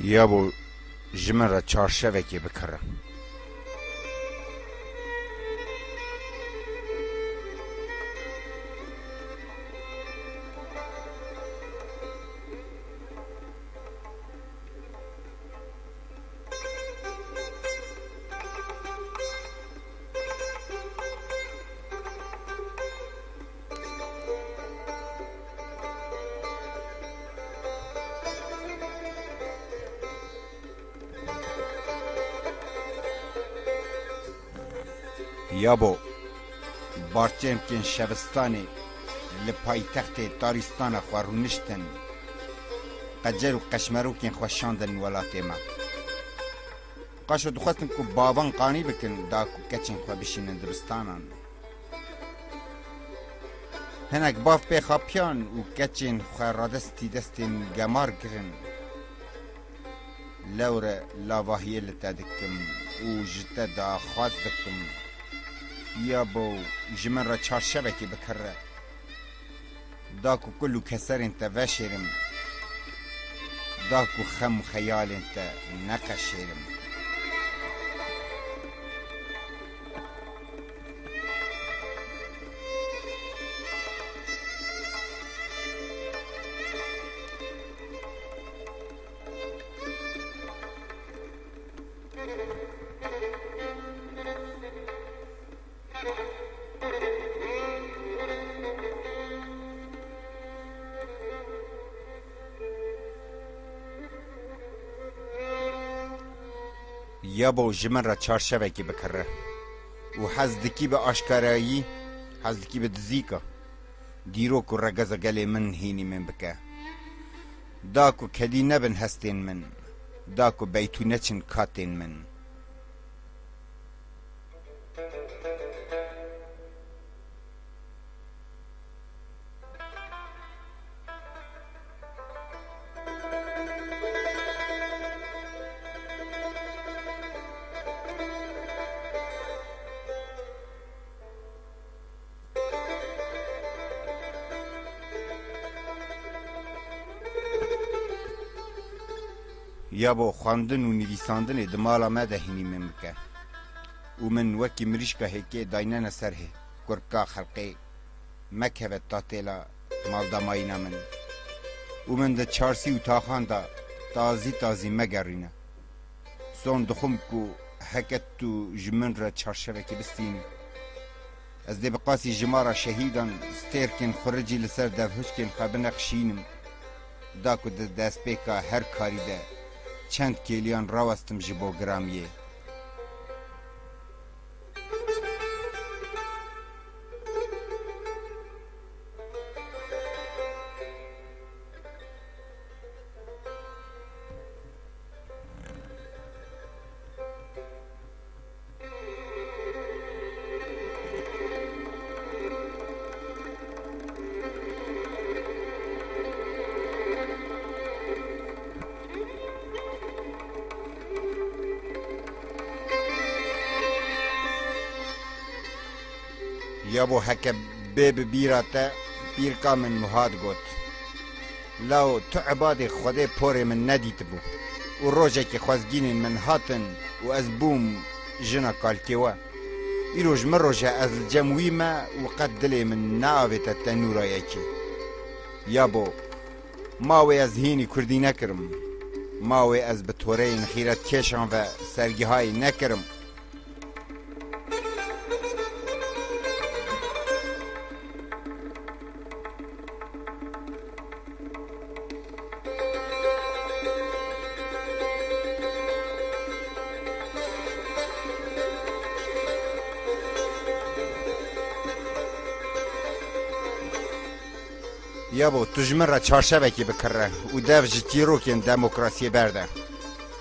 یا بو جمن را چارشوکی بکره یا بو بارچم کن شبستانی لپای تخت تاریستان خوارونشتن قجر و قشمرو کن خوشاندن ولات ما قاشو دخواستن که باوان قانی بکن دا که کچن خواه بشینن درستانان هنک باف پی خاپیان و کچن خواه رادستی دستین گمار گرن لور لاواهیه لتا دکم و جتا دا خواست دکم یا بو جمن را چارشبکی بکره داکو کلو کسر انت وشرم داکو خم خیال انت نقشرم یا بو جمن را چارشبکی بکره و حزدکی به آشکارایی حزدکی به دزیکا دیرو کو رگز گلی من هینی من بکه داکو کدی نبن هستین من داکو بیتو نچن کاتین من یا بو خواندن و نویساندن دمالا ما دهینی من بکه و من وکی مریشکا هکی داینن سره کرکا خلقی مکهوت تاتیلا مالدامایینا من و من ده چارسی و تاخان دا تازی مگرینه سون دخم کو هکت تو جمن را چارشوکی بستین از ده بقاسی جمارا شهیدان ستیرکن خورجی لسر دفهشکن خواب نقشینم دا کو ده دست بیکا هر کاری ده چند کلیان راوستم جبو گرامیه یا بو هکه بیراته بیرکا من مهاد گوت لو تو عباد خود پور من ندیت بو و روژه که خوزگین من هاتن و از بوم جنا کالکیوه ایروژ من روژه از جموی ما و قد دلی من ناویت تنورا یکی یا بو ماوی از هینی کردی نکرم ماوی از بطوره نخیرت کشان و سرگی های نکرم یا بو تجمن را چارشبکی بکره و دف جتیروکین دموکراسی برده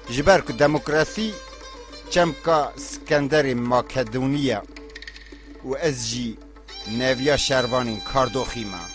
جبر که دموکراسی چمکا سکندر ماکدونیا و از جی نویا شروانین کاردوخی ما